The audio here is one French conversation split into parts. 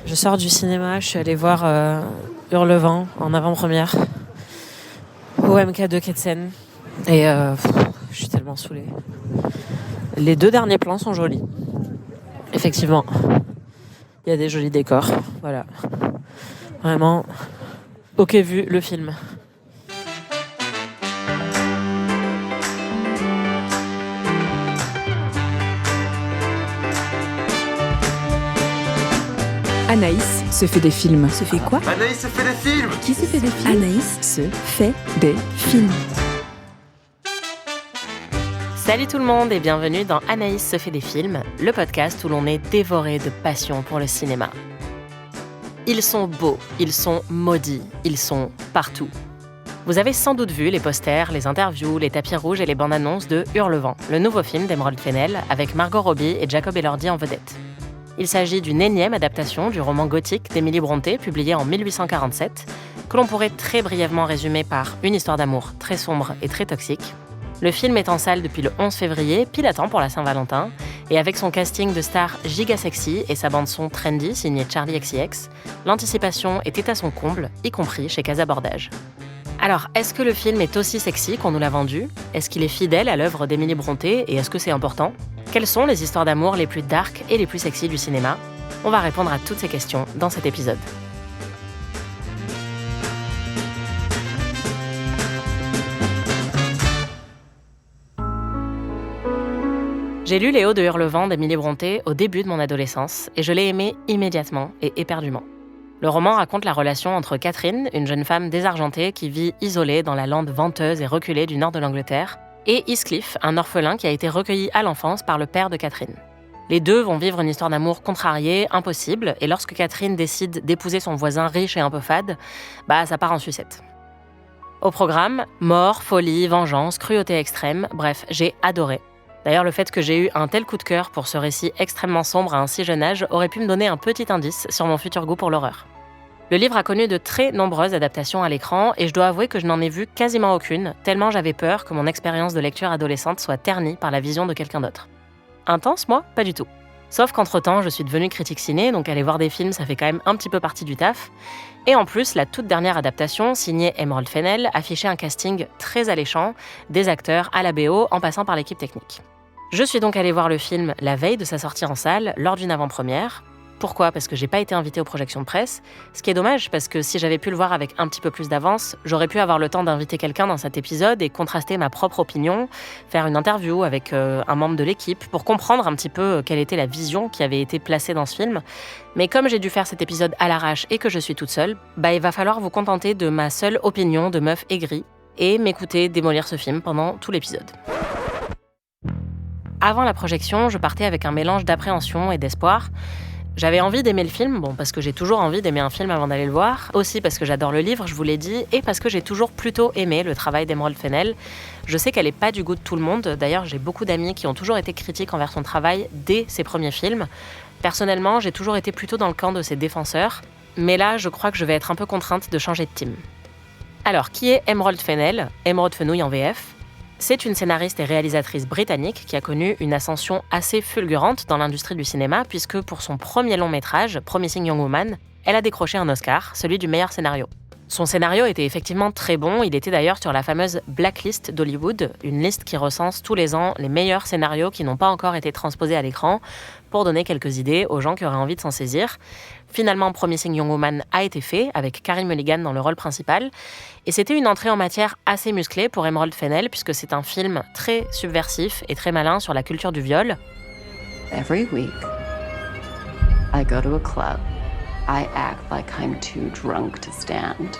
Je sors du cinéma, je suis allée voir Hurlevent en avant-première au MK2 Quai de Seine. Et je suis tellement saoulée. Les 2 derniers plans sont jolis. Effectivement, il y a des jolis décors. Voilà. Vraiment, ok vu le film. Anaïs se fait des films. Se fait quoi? Anaïs se fait des films. Qui se fait des films? Anaïs se fait des films. Salut tout le monde et bienvenue dans Anaïs se fait des films, le podcast où l'on est dévoré de passion pour le cinéma. Ils sont beaux, ils sont maudits, ils sont partout. Vous avez sans doute vu les posters, les interviews, les tapis rouges et les bandes annonces de Hurlevent, le nouveau film d'Emerald Fennell avec Margot Robbie et Jacob Elordi en vedette. Il s'agit d'une énième adaptation du roman gothique d'Emily Brontë, publié en 1847, que l'on pourrait très brièvement résumer par une histoire d'amour très sombre et très toxique. Le film est en salle depuis le 11 février, pile à temps pour la Saint-Valentin, et avec son casting de stars giga sexy et sa bande-son trendy signée Charli XCX, l'anticipation était à son comble, y compris chez Casa Bordage. Alors, est-ce que le film est aussi sexy qu'on nous l'a vendu? Est-ce qu'il est fidèle à l'œuvre d'Emily Brontë et est-ce que c'est important? Quelles sont les histoires d'amour les plus dark et les plus sexy du cinéma? On va répondre à toutes ces questions dans cet épisode. J'ai lu Les Hauts de Hurlevent d'Emily Brontë au début de mon adolescence et je l'ai aimé immédiatement et éperdument. Le roman raconte la relation entre Catherine, une jeune femme désargentée qui vit isolée dans la lande venteuse et reculée du nord de l'Angleterre, et Heathcliff, un orphelin qui a été recueilli à l'enfance par le père de Catherine. Les deux vont vivre une histoire d'amour contrariée, impossible, et lorsque Catherine décide d'épouser son voisin riche et un peu fade, ça part en sucette. Au programme, mort, folie, vengeance, cruauté extrême, bref, j'ai adoré. D'ailleurs, le fait que j'ai eu un tel coup de cœur pour ce récit extrêmement sombre à un si jeune âge aurait pu me donner un petit indice sur mon futur goût pour l'horreur. Le livre a connu de très nombreuses adaptations à l'écran et je dois avouer que je n'en ai vu quasiment aucune, tellement j'avais peur que mon expérience de lecture adolescente soit ternie par la vision de quelqu'un d'autre. Intense, moi? Pas du tout. Sauf qu'entre-temps, je suis devenue critique ciné, donc aller voir des films, ça fait quand même un petit peu partie du taf. Et en plus, la toute dernière adaptation, signée Emerald Fennell, affichait un casting très alléchant, des acteurs à la BO en passant par l'équipe technique. Je suis donc allée voir le film la veille de sa sortie en salle, lors d'une avant-première. Pourquoi? Parce que j'ai pas été invitée aux projections de presse, ce qui est dommage parce que si j'avais pu le voir avec un petit peu plus d'avance, j'aurais pu avoir le temps d'inviter quelqu'un dans cet épisode et contraster ma propre opinion, faire une interview avec un membre de l'équipe pour comprendre un petit peu quelle était la vision qui avait été placée dans ce film. Mais comme j'ai dû faire cet épisode à l'arrache et que je suis toute seule, il va falloir vous contenter de ma seule opinion de meuf aigrie et m'écouter démolir ce film pendant tout l'épisode. Avant la projection, je partais avec un mélange d'appréhension et d'espoir. J'avais envie d'aimer le film, parce que j'ai toujours envie d'aimer un film avant d'aller le voir, aussi parce que j'adore le livre, je vous l'ai dit, et parce que j'ai toujours plutôt aimé le travail d'Emerald Fennell. Je sais qu'elle n'est pas du goût de tout le monde, d'ailleurs j'ai beaucoup d'amis qui ont toujours été critiques envers son travail dès ses premiers films. Personnellement, j'ai toujours été plutôt dans le camp de ses défenseurs, mais là je crois que je vais être un peu contrainte de changer de team. Alors, qui est Emerald Fennell? Emerald Fenouil en VF. C'est une scénariste et réalisatrice britannique qui a connu une ascension assez fulgurante dans l'industrie du cinéma puisque pour son premier long métrage, Promising Young Woman, elle a décroché un Oscar, celui du meilleur scénario. Son scénario était effectivement très bon, il était d'ailleurs sur la fameuse Blacklist d'Hollywood, une liste qui recense tous les ans les meilleurs scénarios qui n'ont pas encore été transposés à l'écran pour donner quelques idées aux gens qui auraient envie de s'en saisir. Finalement, Promising Young Woman a été fait, avec Carey Mulligan dans le rôle principal, et c'était une entrée en matière assez musclée pour Emerald Fennell, puisque c'est un film très subversif et très malin sur la culture du viol. Every week, I go to a club. I act like I'm too drunk to stand.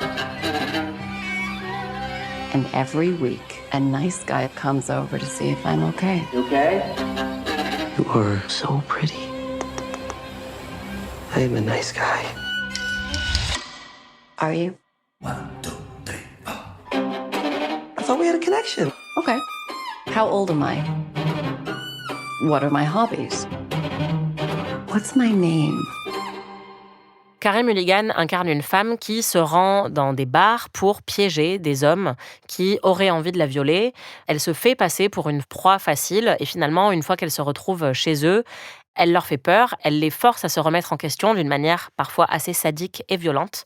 And every week, a nice guy comes over to see if I'm okay. You okay? You are so pretty. I am a nice guy. Are you? 1, 2, 3, 4. I thought we had a connection. Okay. How old am I? What are my hobbies? What's my name? Carey Mulligan incarne une femme qui se rend dans des bars pour piéger des hommes qui auraient envie de la violer. Elle se fait passer pour une proie facile et finalement, une fois qu'elle se retrouve chez eux, Elle leur fait peur, elle les force à se remettre en question d'une manière parfois assez sadique et violente.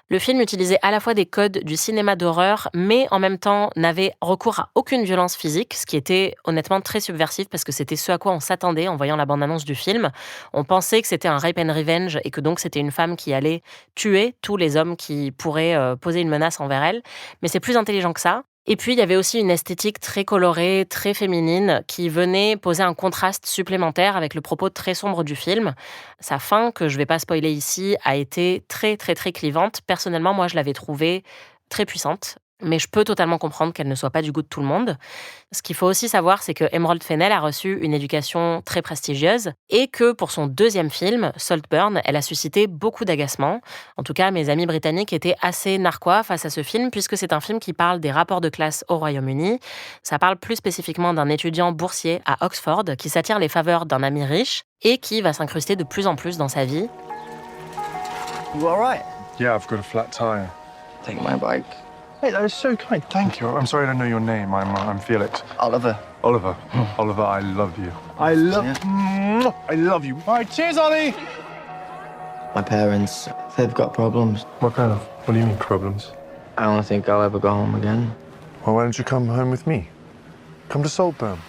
Le film utilisait à la fois des codes du cinéma d'horreur, mais en même temps n'avait recours à aucune violence physique, ce qui était honnêtement très subversif parce que c'était ce à quoi on s'attendait en voyant la bande-annonce du film. On pensait que c'était un rape and revenge et que donc c'était une femme qui allait tuer tous les hommes qui pourraient poser une menace envers elle. Mais c'est plus intelligent que ça. Et puis, il y avait aussi une esthétique très colorée, très féminine, qui venait poser un contraste supplémentaire avec le propos très sombre du film. Sa fin, que je ne vais pas spoiler ici, a été très, très, très clivante. Personnellement, moi, je l'avais trouvée très puissante. Mais je peux totalement comprendre qu'elle ne soit pas du goût de tout le monde. Ce qu'il faut aussi savoir, c'est que Emerald Fennell a reçu une éducation très prestigieuse et que pour son deuxième film, Saltburn, elle a suscité beaucoup d'agacement. En tout cas, mes amis britanniques étaient assez narquois face à ce film puisque c'est un film qui parle des rapports de classe au Royaume-Uni. Ça parle plus spécifiquement d'un étudiant boursier à Oxford qui s'attire les faveurs d'un ami riche et qui va s'incruster de plus en plus dans sa vie. You all right? Yeah, I've got a flat tire. Take my bike. Hey, that is so kind. Thank you. I'm sorry I don't know your name. I'm Felix. Oliver. Oliver. Oliver, I love you. I love you. All right, cheers, Ollie. My parents, they've got problems. What kind of? What do you mean problems? I don't think I'll ever go home again. Well, why don't you come home with me? Come to Saltburn.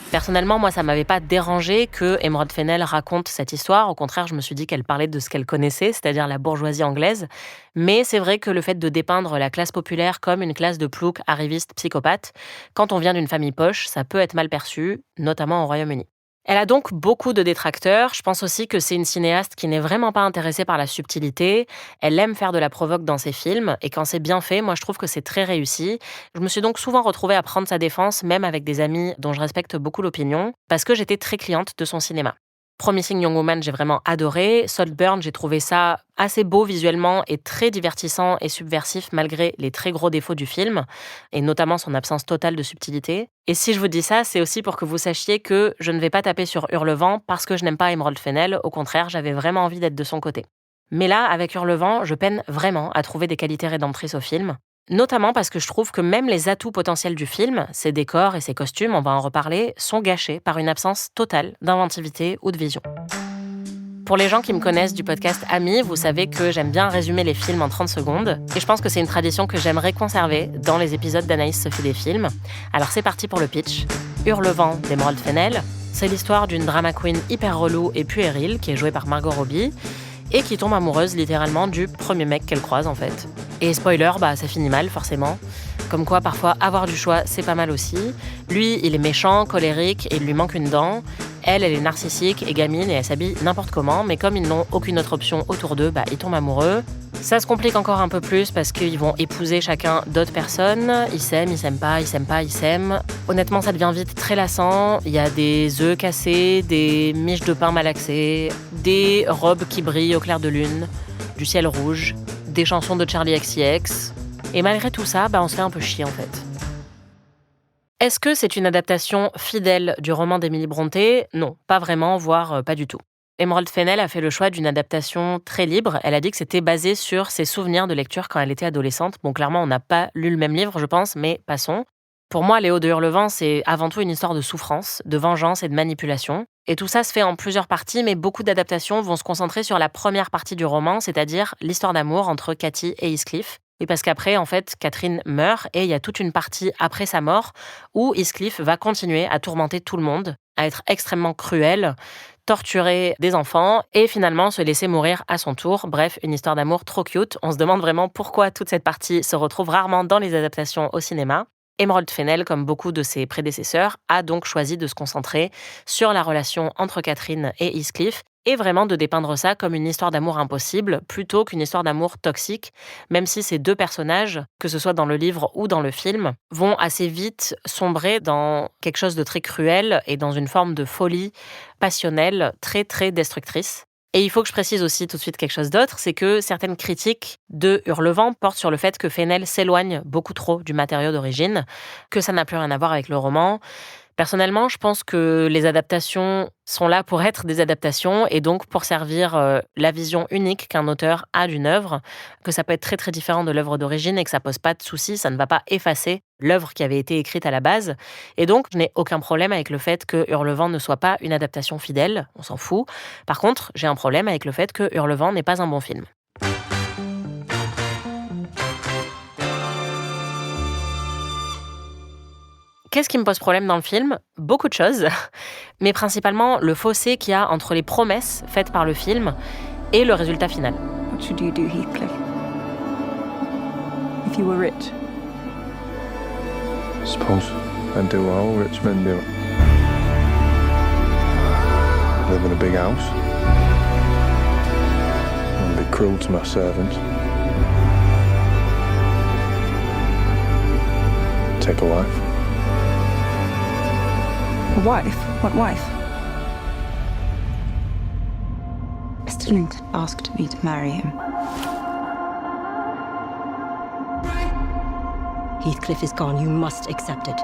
Personnellement, moi, ça m'avait pas dérangé que Emerald Fennell raconte cette histoire. Au contraire, je me suis dit qu'elle parlait de ce qu'elle connaissait, c'est-à-dire la bourgeoisie anglaise. Mais c'est vrai que le fait de dépeindre la classe populaire comme une classe de ploucs arrivistes psychopathes, quand on vient d'une famille poche, ça peut être mal perçu, notamment au Royaume-Uni. Elle a donc beaucoup de détracteurs. Je pense aussi que c'est une cinéaste qui n'est vraiment pas intéressée par la subtilité. Elle aime faire de la provoque dans ses films. Et quand c'est bien fait, moi, je trouve que c'est très réussi. Je me suis donc souvent retrouvée à prendre sa défense, même avec des amis dont je respecte beaucoup l'opinion, parce que j'étais très cliente de son cinéma. Promising Young Woman, j'ai vraiment adoré. Saltburn, j'ai trouvé ça assez beau visuellement et très divertissant et subversif malgré les très gros défauts du film, et notamment son absence totale de subtilité. Et si je vous dis ça, c'est aussi pour que vous sachiez que je ne vais pas taper sur Hurlevent parce que je n'aime pas Emerald Fennell. Au contraire, j'avais vraiment envie d'être de son côté. Mais là, avec Hurlevent, je peine vraiment à trouver des qualités rédemptrices au film. Notamment parce que je trouve que même les atouts potentiels du film, ses décors et ses costumes, on va en reparler, sont gâchés par une absence totale d'inventivité ou de vision. Pour les gens qui me connaissent du podcast Amis, vous savez que j'aime bien résumer les films en 30 secondes. Et je pense que c'est une tradition que j'aimerais conserver dans les épisodes d'Anaïs se fait des films. Alors c'est parti pour le pitch. Hurlevent d'Emerald Fennell, c'est l'histoire d'une drama queen hyper relou et puérile qui est jouée par Margot Robbie et qui tombe amoureuse littéralement du premier mec qu'elle croise en fait. Et spoiler, ça finit mal forcément. Comme quoi parfois avoir du choix c'est pas mal aussi. Lui il est méchant, colérique et il lui manque une dent. Elle est narcissique et gamine et elle s'habille n'importe comment, mais comme ils n'ont aucune autre option autour d'eux, ils tombent amoureux. Ça se complique encore un peu plus parce qu'ils vont épouser chacun d'autres personnes. Ils s'aiment, ils s'aiment pas, ils s'aiment pas, ils s'aiment. Honnêtement, ça devient vite très lassant. Il y a des œufs cassés, des miches de pain malaxées, des robes qui brillent au clair de lune, du ciel rouge, des chansons de Charli XCX. Et malgré tout ça, on se fait un peu chier en fait. Est-ce que c'est une adaptation fidèle du roman d'Emily Brontë ? Non, pas vraiment, voire pas du tout. Emerald Fennell a fait le choix d'une adaptation très libre. Elle a dit que c'était basé sur ses souvenirs de lecture quand elle était adolescente. Bon, clairement, on n'a pas lu le même livre, je pense, mais passons. Pour moi, Les Hauts de Hurlevent, c'est avant tout une histoire de souffrance, de vengeance et de manipulation. Et tout ça se fait en plusieurs parties, mais beaucoup d'adaptations vont se concentrer sur la première partie du roman, c'est-à-dire l'histoire d'amour entre Cathy et Heathcliff. Et parce qu'après, en fait, Catherine meurt et il y a toute une partie après sa mort où Heathcliff va continuer à tourmenter tout le monde, à être extrêmement cruel, torturer des enfants et finalement se laisser mourir à son tour. Bref, une histoire d'amour trop cute. On se demande vraiment pourquoi toute cette partie se retrouve rarement dans les adaptations au cinéma. Emerald Fennell, comme beaucoup de ses prédécesseurs, a donc choisi de se concentrer sur la relation entre Catherine et Heathcliff et vraiment de dépeindre ça comme une histoire d'amour impossible plutôt qu'une histoire d'amour toxique, même si ces deux personnages, que ce soit dans le livre ou dans le film, vont assez vite sombrer dans quelque chose de très cruel et dans une forme de folie passionnelle très très destructrice. Et il faut que je précise aussi tout de suite quelque chose d'autre, c'est que certaines critiques de Hurlevent portent sur le fait que Fennell s'éloigne beaucoup trop du matériau d'origine, que ça n'a plus rien à voir avec le roman. Personnellement, je pense que les adaptations sont là pour être des adaptations et donc pour servir la vision unique qu'un auteur a d'une œuvre, que ça peut être très très différent de l'œuvre d'origine et que ça pose pas de soucis, ça ne va pas effacer l'œuvre qui avait été écrite à la base. Et donc, je n'ai aucun problème avec le fait que Hurlevent ne soit pas une adaptation fidèle, on s'en fout. Par contre, j'ai un problème avec le fait que Hurlevent n'est pas un bon film. Qu'est-ce qui me pose problème dans le film ? Beaucoup de choses, mais principalement le fossé qu'il y a entre les promesses faites par le film et le résultat final. What should you do, Heathcliff? If you were rich? I suppose I'd do what all rich men do. Live in a big house. And be cruel to my servants. Take a wife. A wife? What wife? Mr. Linton asked me to marry him. Heathcliff is gone. You must accept it.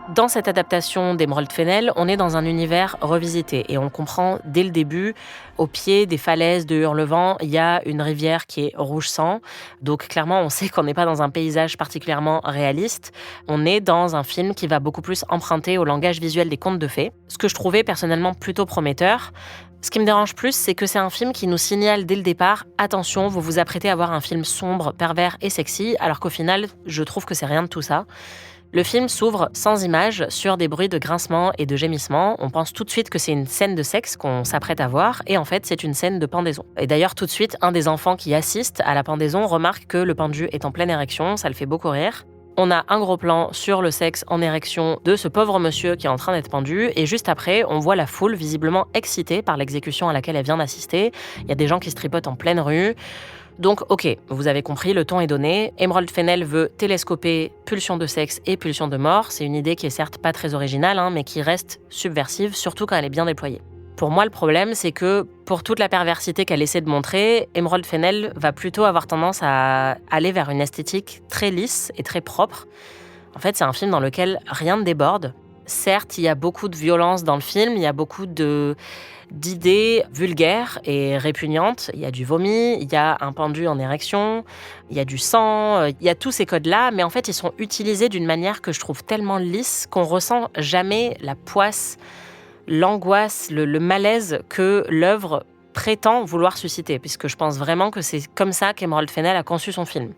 Dans cette adaptation d'Emerald Fennell, on est dans un univers revisité et on le comprend dès le début. Au pied des falaises de Hurlevent, il y a une rivière qui est rouge sang. Donc clairement, on sait qu'on n'est pas dans un paysage particulièrement réaliste. On est dans un film qui va beaucoup plus emprunter au langage visuel des contes de fées. Ce que je trouvais personnellement plutôt prometteur. Ce qui me dérange plus, c'est que c'est un film qui nous signale dès le départ « Attention, vous vous apprêtez à voir un film sombre, pervers et sexy », alors qu'au final, je trouve que c'est rien de tout ça. Le film s'ouvre sans images sur des bruits de grincements et de gémissements. On pense tout de suite que c'est une scène de sexe qu'on s'apprête à voir, et en fait, c'est une scène de pendaison. Et d'ailleurs, tout de suite, un des enfants qui assiste à la pendaison remarque que le pendu est en pleine érection, ça le fait beaucoup rire. On a un gros plan sur le sexe en érection de ce pauvre monsieur qui est en train d'être pendu, et juste après, on voit la foule visiblement excitée par l'exécution à laquelle elle vient d'assister. Il y a des gens qui se tripotent en pleine rue. Donc, ok, vous avez compris, le ton est donné. Emerald Fennell veut télescoper pulsion de sexe et pulsion de mort. C'est une idée qui est certes pas très originale, mais qui reste subversive, surtout quand elle est bien déployée. Pour moi, le problème, c'est que pour toute la perversité qu'elle essaie de montrer, Emerald Fennell va plutôt avoir tendance à aller vers une esthétique très lisse et très propre. En fait, c'est un film dans lequel rien ne déborde. Certes, il y a beaucoup de violence dans le film, il y a beaucoup d'idées vulgaires et répugnantes. Il y a du vomi, il y a un pendu en érection, il y a du sang, il y a tous ces codes-là, mais en fait, ils sont utilisés d'une manière que je trouve tellement lisse qu'on ressent jamais la poisse, l'angoisse, le malaise que l'œuvre prétend vouloir susciter, puisque je pense vraiment que c'est comme ça qu'Emerald Fennell a conçu son film.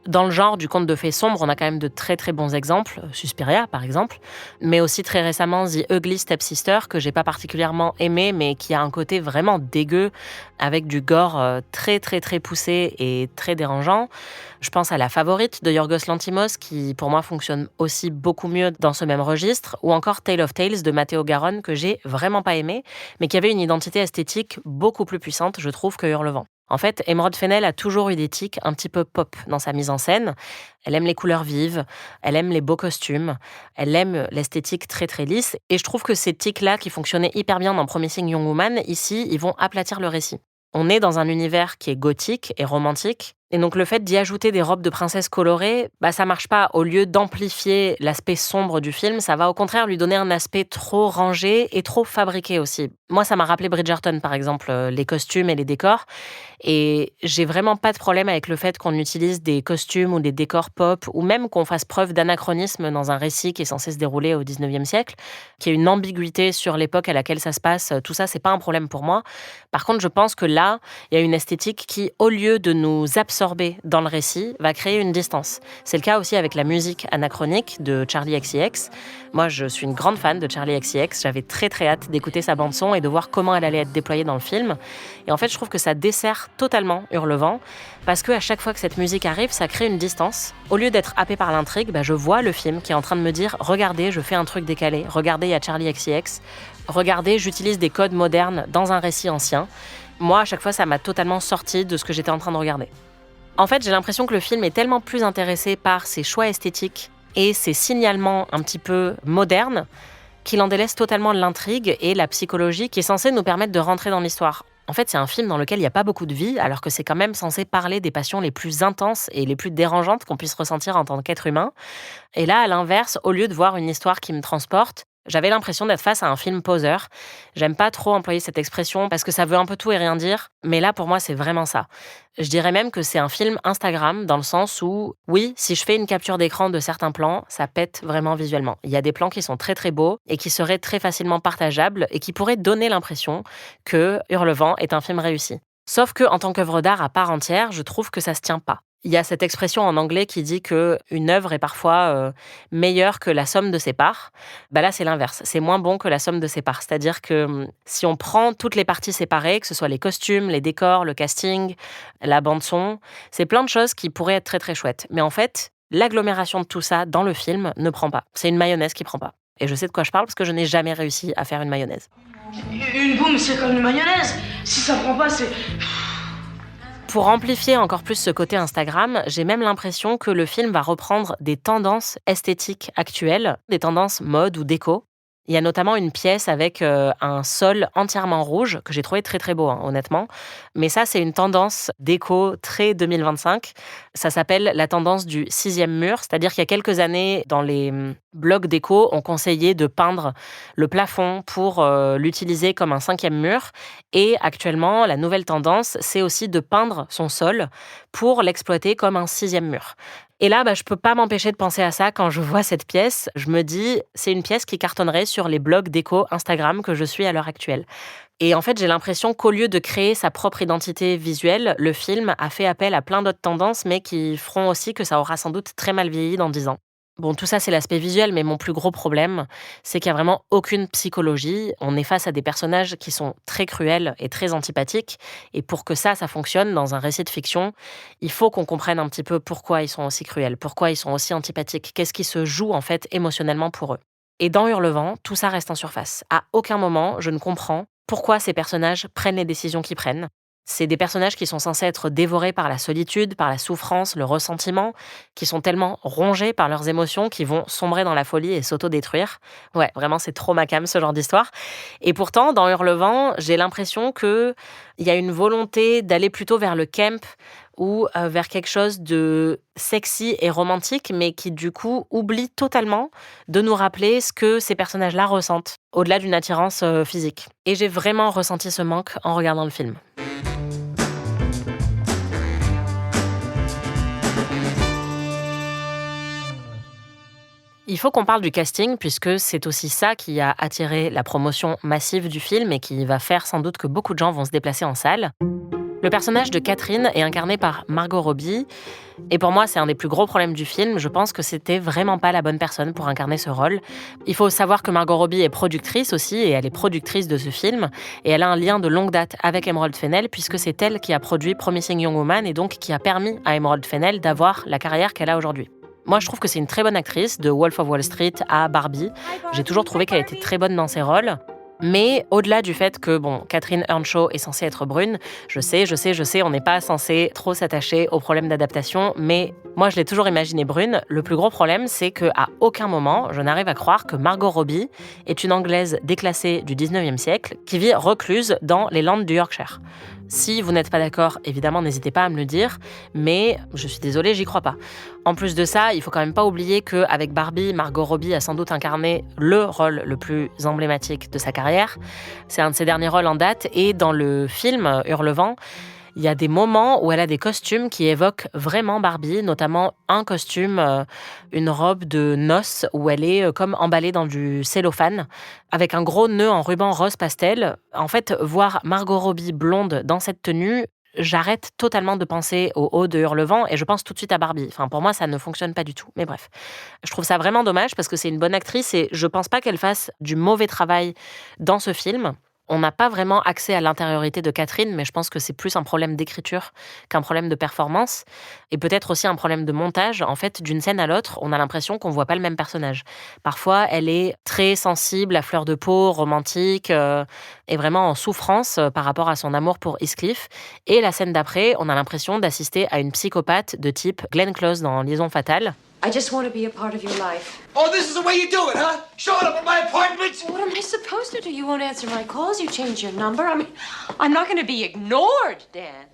Dans le genre du conte de fées sombre, on a quand même de très très bons exemples, Suspiria par exemple, mais aussi très récemment The Ugly Stepsister, que j'ai pas particulièrement aimé, mais qui a un côté vraiment dégueu, avec du gore très très très poussé et très dérangeant. Je pense à La Favorite de Yorgos Lanthimos, qui pour moi fonctionne aussi beaucoup mieux dans ce même registre, ou encore Tale of Tales de Matteo Garonne, que j'ai vraiment pas aimé, mais qui avait une identité esthétique beaucoup plus puissante, je trouve, que Hurlevent. En fait, Emerald Fennell a toujours eu des tics un petit peu pop dans sa mise en scène. Elle aime les couleurs vives, elle aime les beaux costumes, elle aime l'esthétique très très lisse. Et je trouve que ces tics-là, qui fonctionnaient hyper bien dans Promising Young Woman, ici, ils vont aplatir le récit. On est dans un univers qui est gothique et romantique. Et donc le fait d'y ajouter des robes de princesse colorées, ça marche pas. Au lieu d'amplifier l'aspect sombre du film, ça va au contraire lui donner un aspect trop rangé et trop fabriqué aussi. Moi, ça m'a rappelé Bridgerton, par exemple, les costumes et les décors. Et j'ai vraiment pas de problème avec le fait qu'on utilise des costumes ou des décors pop, ou même qu'on fasse preuve d'anachronisme dans un récit qui est censé se dérouler au 19e siècle, qu'il y ait une ambiguïté sur l'époque à laquelle ça se passe. Tout ça, c'est pas un problème pour moi. Par contre, je pense que là, il y a une esthétique qui, au lieu de nous absorber dans le récit, va créer une distance. C'est le cas aussi avec la musique anachronique de Charli XCX. Moi, je suis une grande fan de Charli XCX. J'avais très très hâte d'écouter sa bande-son et de voir comment elle allait être déployée dans le film. Et en fait, je trouve que ça dessert totalement Hurlevent, parce qu'à chaque fois que cette musique arrive, ça crée une distance. Au lieu d'être happé par l'intrigue, je vois le film qui est en train de me dire « Regardez, je fais un truc décalé. Regardez, il y a Charli XCX. Regardez, j'utilise des codes modernes dans un récit ancien. » Moi, à chaque fois, ça m'a totalement sorti de ce que j'étais en train de regarder. En fait, j'ai l'impression que le film est tellement plus intéressé par ses choix esthétiques et ses signalements un petit peu modernes qu'il en délaisse totalement l'intrigue et la psychologie qui est censée nous permettre de rentrer dans l'histoire. En fait, c'est un film dans lequel il n'y a pas beaucoup de vie, alors que c'est quand même censé parler des passions les plus intenses et les plus dérangeantes qu'on puisse ressentir en tant qu'être humain. Et là, à l'inverse, au lieu de voir une histoire qui me transporte, j'avais l'impression d'être face à un film poseur. J'aime pas trop employer cette expression parce que ça veut un peu tout et rien dire, mais là, pour moi, c'est vraiment ça. Je dirais même que c'est un film Instagram dans le sens où, oui, si je fais une capture d'écran de certains plans, ça pète vraiment visuellement. Il y a des plans qui sont très très beaux et qui seraient très facilement partageables et qui pourraient donner l'impression que Hurlevent est un film réussi. Sauf que, en tant qu'œuvre d'art à part entière, je trouve que ça se tient pas. Il y a cette expression en anglais qui dit qu'une œuvre est parfois meilleure que la somme de ses parts. Là, c'est l'inverse. C'est moins bon que la somme de ses parts. C'est-à-dire que si on prend toutes les parties séparées, que ce soit les costumes, les décors, le casting, la bande-son, c'est plein de choses qui pourraient être très très chouettes. Mais en fait, l'agglomération de tout ça dans le film ne prend pas. C'est une mayonnaise qui prend pas. Et je sais de quoi je parle parce que je n'ai jamais réussi à faire une mayonnaise. Une boum, c'est comme une mayonnaise. Si ça prend pas, c'est... Pour amplifier encore plus ce côté Instagram, j'ai même l'impression que le film va reprendre des tendances esthétiques actuelles, des tendances mode ou déco. Il y a notamment une pièce avec un sol entièrement rouge, que j'ai trouvé très très beau, honnêtement. Mais ça, c'est une tendance déco très 2025. Ça s'appelle la tendance du 6e mur, c'est-à-dire qu'il y a quelques années, dans les blogs déco, on conseillait de peindre le plafond pour l'utiliser comme un 5e mur. Et actuellement, la nouvelle tendance, c'est aussi de peindre son sol pour l'exploiter comme un 6e mur. Et là, je peux pas m'empêcher de penser à ça quand je vois cette pièce. Je me dis, c'est une pièce qui cartonnerait sur les blogs déco Instagram que je suis à l'heure actuelle. Et en fait, j'ai l'impression qu'au lieu de créer sa propre identité visuelle, le film a fait appel à plein d'autres tendances, mais qui feront aussi que ça aura sans doute très mal vieilli dans 10 ans. Bon, tout ça, c'est l'aspect visuel, mais mon plus gros problème, c'est qu'il n'y a vraiment aucune psychologie. On est face à des personnages qui sont très cruels et très antipathiques. Et pour que ça fonctionne dans un récit de fiction, il faut qu'on comprenne un petit peu pourquoi ils sont aussi cruels, pourquoi ils sont aussi antipathiques, qu'est-ce qui se joue en fait émotionnellement pour eux. Et dans Hurlevent, tout ça reste en surface. À aucun moment, je ne comprends pourquoi ces personnages prennent les décisions qu'ils prennent. C'est des personnages qui sont censés être dévorés par la solitude, par la souffrance, le ressentiment, qui sont tellement rongés par leurs émotions qu'ils vont sombrer dans la folie et s'autodétruire. Ouais, vraiment, c'est trop ma came, ce genre d'histoire. Et pourtant, dans Hurlevent, j'ai l'impression qu'il y a une volonté d'aller plutôt vers le camp ou vers quelque chose de sexy et romantique, mais qui, du coup, oublie totalement de nous rappeler ce que ces personnages-là ressentent, au-delà d'une attirance physique. Et j'ai vraiment ressenti ce manque en regardant le film. Il faut qu'on parle du casting, puisque c'est aussi ça qui a attiré la promotion massive du film et qui va faire sans doute que beaucoup de gens vont se déplacer en salle. Le personnage de Catherine est incarné par Margot Robbie, et pour moi, c'est un des plus gros problèmes du film. Je pense que c'était vraiment pas la bonne personne pour incarner ce rôle. Il faut savoir que Margot Robbie est productrice aussi, et elle est productrice de ce film, et elle a un lien de longue date avec Emerald Fennell, puisque c'est elle qui a produit Promising Young Woman, et donc qui a permis à Emerald Fennell d'avoir la carrière qu'elle a aujourd'hui. Moi, je trouve que c'est une très bonne actrice, de Wolf of Wall Street à Barbie. J'ai toujours trouvé qu'elle était très bonne dans ses rôles. Mais au-delà du fait que, Catherine Earnshaw est censée être brune, je sais, on n'est pas censé trop s'attacher aux problèmes d'adaptation, mais moi, je l'ai toujours imaginée brune. Le plus gros problème, c'est qu'à aucun moment, je n'arrive à croire que Margot Robbie est une Anglaise déclassée du 19e siècle qui vit recluse dans les Landes du Yorkshire. Si vous n'êtes pas d'accord, évidemment, n'hésitez pas à me le dire, mais je suis désolée, j'y crois pas. En plus de ça, il faut quand même pas oublier qu'avec Barbie, Margot Robbie a sans doute incarné le rôle le plus emblématique de sa carrière. C'est un de ses derniers rôles en date, et dans le film Hurlevent, il y a des moments où elle a des costumes qui évoquent vraiment Barbie, notamment un costume, une robe de noces où elle est comme emballée dans du cellophane, avec un gros nœud en ruban rose pastel. En fait, voir Margot Robbie blonde dans cette tenue, j'arrête totalement de penser au haut de Hurlevent et je pense tout de suite à Barbie. Enfin, pour moi, ça ne fonctionne pas du tout. Mais bref, je trouve ça vraiment dommage parce que c'est une bonne actrice et je pense pas qu'elle fasse du mauvais travail dans ce film. On n'a pas vraiment accès à l'intériorité de Catherine, mais je pense que c'est plus un problème d'écriture qu'un problème de performance. Et peut-être aussi un problème de montage. En fait, d'une scène à l'autre, on a l'impression qu'on ne voit pas le même personnage. Parfois, elle est très sensible, à fleur de peau, romantique, et vraiment en souffrance par rapport à son amour pour Heathcliff. Et la scène d'après, on a l'impression d'assister à une psychopathe de type Glenn Close dans Liaison fatale. I just want to be a part of your life. Oh, this is the way you do it, huh? Showing up at my apartment? What am I supposed to do? You won't answer my calls. You change your number. I mean, I'm not going to be ignored, Dan.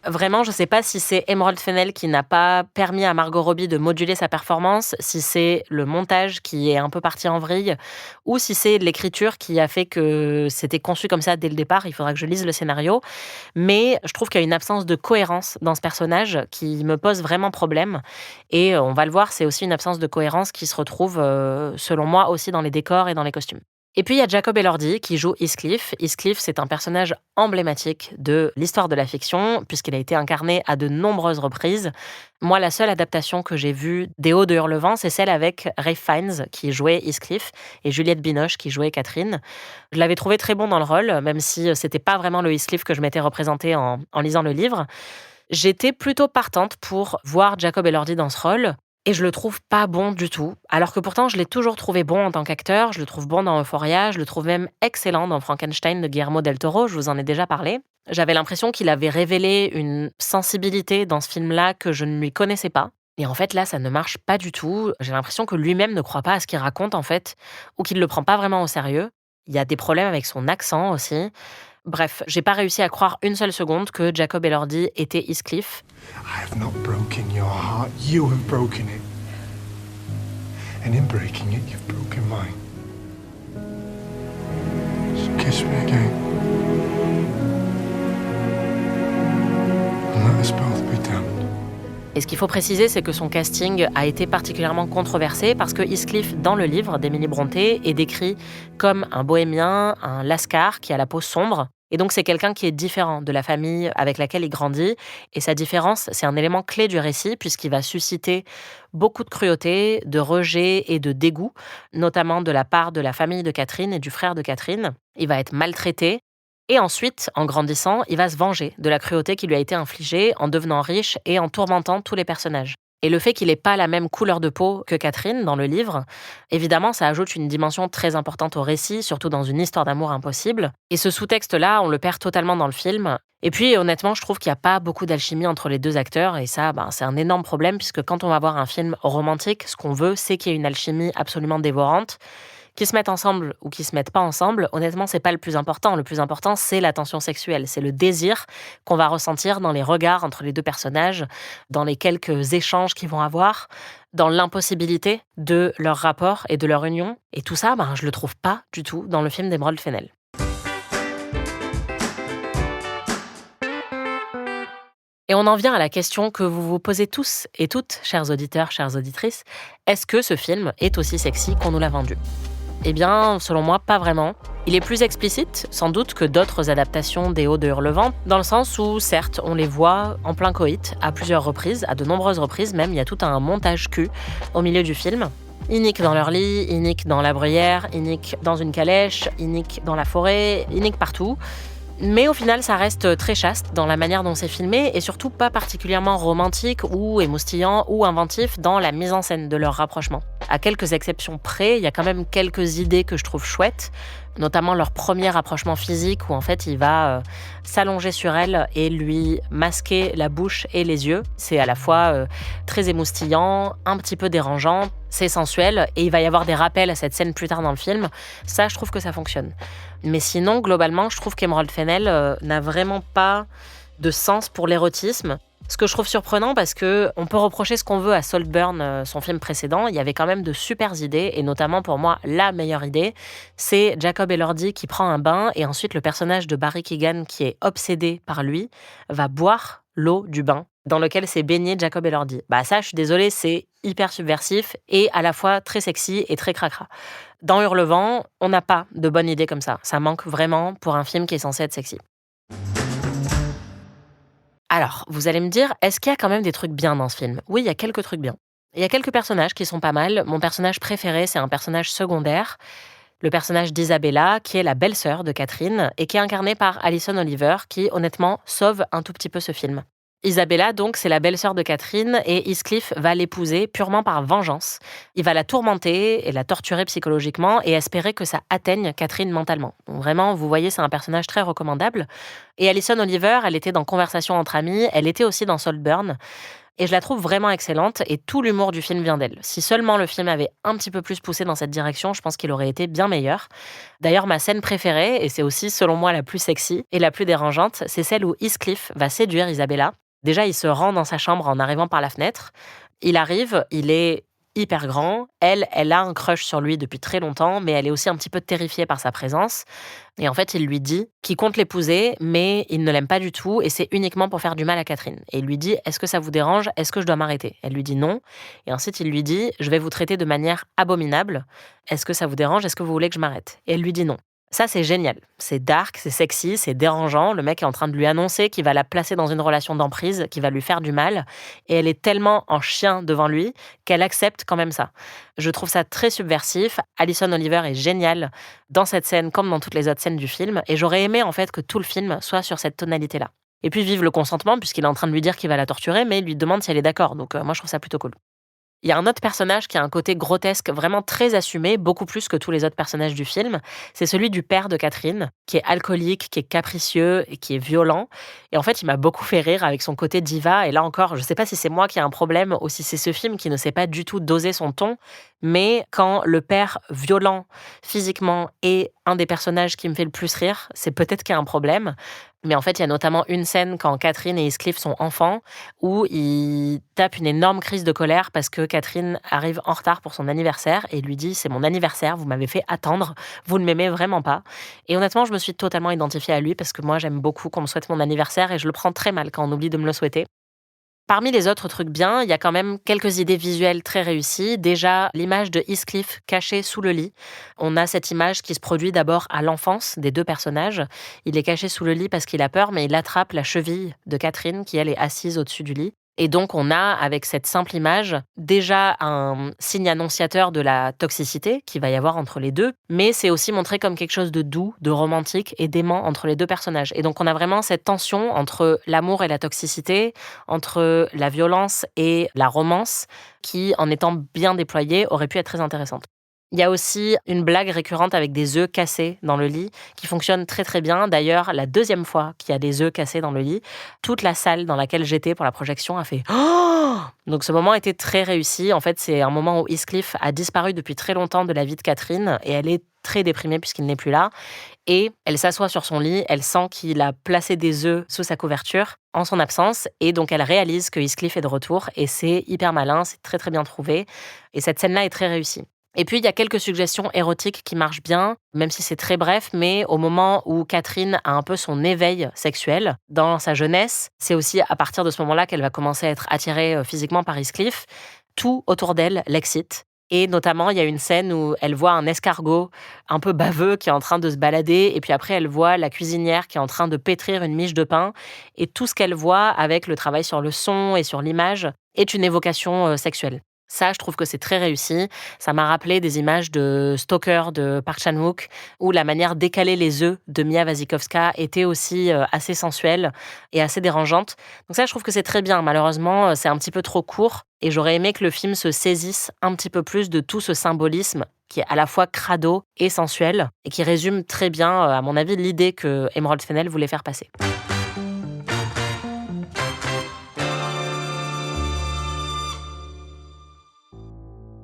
Vraiment, je ne sais pas si c'est Emerald Fennell qui n'a pas permis à Margot Robbie de moduler sa performance, si c'est le montage qui est un peu parti en vrille, ou si c'est l'écriture qui a fait que c'était conçu comme ça dès le départ. Il faudra que je lise le scénario. Mais je trouve qu'il y a une absence de cohérence dans ce personnage qui me pose vraiment problème. Et on va le voir, c'est aussi une absence de cohérence qui se retrouve, selon moi, aussi dans les décors et dans les costumes. Et puis, il y a Jacob Elordi qui joue Heathcliff. Heathcliff, c'est un personnage emblématique de l'histoire de la fiction, puisqu'il a été incarné à de nombreuses reprises. Moi, la seule adaptation que j'ai vue des Hauts de Hurlevent, c'est celle avec Ralph Fiennes, qui jouait Heathcliff, et Juliette Binoche, qui jouait Catherine. Je l'avais trouvé très bon dans le rôle, même si c'était pas vraiment le Heathcliff que je m'étais représenté en lisant le livre. J'étais plutôt partante pour voir Jacob Elordi dans ce rôle. Et je le trouve pas bon du tout, alors que pourtant je l'ai toujours trouvé bon en tant qu'acteur, je le trouve bon dans Euphoria, je le trouve même excellent dans Frankenstein de Guillermo del Toro, je vous en ai déjà parlé. J'avais l'impression qu'il avait révélé une sensibilité dans ce film-là que je ne lui connaissais pas. Et en fait, là, ça ne marche pas du tout. J'ai l'impression que lui-même ne croit pas à ce qu'il raconte, en fait, ou qu'il ne le prend pas vraiment au sérieux. Il y a des problèmes avec son accent aussi. Bref, j'ai pas réussi à croire une seule seconde que Jacob Elordi était Heathcliff. I have not broken your heart. You have broken it. And in breaking it, you've broken mine. So kiss me again. And let us both be damned. Et ce qu'il faut préciser, c'est que son casting a été particulièrement controversé parce que Heathcliff, dans le livre d'Emily Brontë, est décrit comme un bohémien, un lascar qui a la peau sombre. Et donc, c'est quelqu'un qui est différent de la famille avec laquelle il grandit. Et sa différence, c'est un élément clé du récit puisqu'il va susciter beaucoup de cruauté, de rejet et de dégoût, notamment de la part de la famille de Catherine et du frère de Catherine. Il va être maltraité. Et ensuite, en grandissant, il va se venger de la cruauté qui lui a été infligée en devenant riche et en tourmentant tous les personnages. Et le fait qu'il n'ait pas la même couleur de peau que Catherine dans le livre, évidemment, ça ajoute une dimension très importante au récit, surtout dans une histoire d'amour impossible. Et ce sous-texte-là, on le perd totalement dans le film. Et puis, honnêtement, je trouve qu'il n'y a pas beaucoup d'alchimie entre les deux acteurs. Et ça, c'est un énorme problème, puisque quand on va voir un film romantique, ce qu'on veut, c'est qu'il y ait une alchimie absolument dévorante. Qu'ils se mettent ensemble ou qu'ils se mettent pas ensemble, honnêtement, c'est pas le plus important. Le plus important, c'est la tension sexuelle. C'est le désir qu'on va ressentir dans les regards entre les deux personnages, dans les quelques échanges qu'ils vont avoir, dans l'impossibilité de leur rapport et de leur union. Et tout ça, je le trouve pas du tout dans le film d'Emerald Fennell. Et on en vient à la question que vous vous posez tous et toutes, chers auditeurs, chères auditrices. Est-ce que ce film est aussi sexy qu'on nous l'a vendu ? Eh bien, selon moi, pas vraiment. Il est plus explicite, sans doute, que d'autres adaptations des Hauts de Hurlevent, dans le sens où, certes, on les voit en plein coït, à plusieurs reprises, à de nombreuses reprises même, il y a tout un montage cul au milieu du film. Iniques dans leur lit, iniques dans la bruyère, iniques dans une calèche, iniques dans la forêt, iniques partout. Mais au final, ça reste très chaste dans la manière dont c'est filmé et surtout pas particulièrement romantique ou émoustillant ou inventif dans la mise en scène de leur rapprochement. À quelques exceptions près, il y a quand même quelques idées que je trouve chouettes, notamment leur premier rapprochement physique où en fait il va s'allonger sur elle et lui masquer la bouche et les yeux. C'est à la fois très émoustillant, un petit peu dérangeant, c'est sensuel et il va y avoir des rappels à cette scène plus tard dans le film. Ça, je trouve que ça fonctionne. Mais sinon, globalement, je trouve qu'Emerald Fennell n'a vraiment pas de sens pour l'érotisme. Ce que je trouve surprenant parce qu'on peut reprocher ce qu'on veut à Saltburn, son film précédent. Il y avait quand même de super idées et notamment pour moi, la meilleure idée, c'est Jacob Elordi qui prend un bain et ensuite le personnage de Barry Keoghan qui est obsédé par lui va boire l'eau du bain dans lequel s'est baigné Jacob Elordi. Ça, je suis désolée, c'est hyper subversif et à la fois très sexy et très cracra. Dans Hurlevent, on n'a pas de bonne idée comme ça. Ça manque vraiment pour un film qui est censé être sexy. Alors, vous allez me dire, est-ce qu'il y a quand même des trucs bien dans ce film ? Oui, il y a quelques trucs bien. Il y a quelques personnages qui sont pas mal. Mon personnage préféré, c'est un personnage secondaire, le personnage d'Isabella, qui est la belle-sœur de Catherine et qui est incarnée par Alison Oliver, qui, honnêtement, sauve un tout petit peu ce film. Isabella, donc, c'est la belle-sœur de Catherine et Heathcliff va l'épouser purement par vengeance. Il va la tourmenter et la torturer psychologiquement et espérer que ça atteigne Catherine mentalement. Donc vraiment, vous voyez, c'est un personnage très recommandable. Et Alison Oliver, elle était dans Conversation entre amis, elle était aussi dans Saltburn. Et je la trouve vraiment excellente et tout l'humour du film vient d'elle. Si seulement le film avait un petit peu plus poussé dans cette direction, je pense qu'il aurait été bien meilleur. D'ailleurs, ma scène préférée, et c'est aussi selon moi la plus sexy et la plus dérangeante, c'est celle où Heathcliff va séduire Isabella. Déjà, il se rend dans sa chambre en arrivant par la fenêtre. Il arrive, il est hyper grand. Elle a un crush sur lui depuis très longtemps, mais elle est aussi un petit peu terrifiée par sa présence. Et en fait, il lui dit qu'il compte l'épouser, mais il ne l'aime pas du tout et c'est uniquement pour faire du mal à Catherine. Et il lui dit « Est-ce que ça vous dérange ? Est-ce que je dois m'arrêter ?» Elle lui dit non. Et ensuite, il lui dit « Je vais vous traiter de manière abominable. Est-ce que ça vous dérange ? Est-ce que vous voulez que je m'arrête ?» Et elle lui dit non. Ça, c'est génial. C'est dark, c'est sexy, c'est dérangeant. Le mec est en train de lui annoncer qu'il va la placer dans une relation d'emprise, qu'il va lui faire du mal. Et elle est tellement en chien devant lui qu'elle accepte quand même ça. Je trouve ça très subversif. Alison Oliver est géniale dans cette scène comme dans toutes les autres scènes du film. Et j'aurais aimé en fait que tout le film soit sur cette tonalité-là. Et puis vive le consentement puisqu'il est en train de lui dire qu'il va la torturer, mais il lui demande si elle est d'accord. Donc moi, je trouve ça plutôt cool. Il y a un autre personnage qui a un côté grotesque vraiment très assumé, beaucoup plus que tous les autres personnages du film. C'est celui du père de Catherine, qui est alcoolique, qui est capricieux et qui est violent. Et en fait, il m'a beaucoup fait rire avec son côté diva. Et là encore, je ne sais pas si c'est moi qui ai un problème ou si c'est ce film qui ne sait pas du tout doser son ton. Mais quand le père violent physiquement est un des personnages qui me fait le plus rire, c'est peut-être qu'il y a un problème. Mais en fait, il y a notamment une scène quand Catherine et Heathcliff sont enfants où il tape une énorme crise de colère parce que Catherine arrive en retard pour son anniversaire et lui dit « C'est mon anniversaire, vous m'avez fait attendre, vous ne m'aimez vraiment pas ». Et honnêtement, je me suis totalement identifiée à lui parce que moi, j'aime beaucoup qu'on me souhaite mon anniversaire et je le prends très mal quand on oublie de me le souhaiter. Parmi les autres trucs bien, il y a quand même quelques idées visuelles très réussies. Déjà, l'image de Heathcliff caché sous le lit. On a cette image qui se produit d'abord à l'enfance des deux personnages. Il est caché sous le lit parce qu'il a peur, mais il attrape la cheville de Catherine qui, elle, est assise au-dessus du lit. Et donc, on a, avec cette simple image, déjà un signe annonciateur de la toxicité qu'il va y avoir entre les deux, mais c'est aussi montré comme quelque chose de doux, de romantique et d'aimant entre les deux personnages. Et donc, on a vraiment cette tension entre l'amour et la toxicité, entre la violence et la romance, qui, en étant bien déployée, aurait pu être très intéressante. Il y a aussi une blague récurrente avec des œufs cassés dans le lit qui fonctionne très très bien. D'ailleurs, la deuxième fois qu'il y a des œufs cassés dans le lit, toute la salle dans laquelle j'étais pour la projection a fait « Oh !» Donc ce moment était très réussi. En fait, c'est un moment où Heathcliff a disparu depuis très longtemps de la vie de Catherine et elle est très déprimée puisqu'il n'est plus là. Et elle s'assoit sur son lit, elle sent qu'il a placé des œufs sous sa couverture en son absence et donc elle réalise que Heathcliff est de retour et c'est hyper malin, c'est très très bien trouvé. Et cette scène-là est très réussie. Et puis, il y a quelques suggestions érotiques qui marchent bien, même si c'est très bref, mais au moment où Catherine a un peu son éveil sexuel dans sa jeunesse, c'est aussi à partir de ce moment-là qu'elle va commencer à être attirée physiquement par Heathcliff. Tout autour d'elle l'excite. Et notamment, il y a une scène où elle voit un escargot un peu baveux qui est en train de se balader, et puis après, elle voit la cuisinière qui est en train de pétrir une miche de pain, et tout ce qu'elle voit avec le travail sur le son et sur l'image est une évocation sexuelle. Ça, je trouve que c'est très réussi. Ça m'a rappelé des images de Stalker de Park Chan-wook où la manière d'écaler les œufs de Mia Wasikowska était aussi assez sensuelle et assez dérangeante. Donc ça, je trouve que c'est très bien. Malheureusement, c'est un petit peu trop court et j'aurais aimé que le film se saisisse un petit peu plus de tout ce symbolisme qui est à la fois crado et sensuel et qui résume très bien, à mon avis, l'idée que Emerald Fennell voulait faire passer.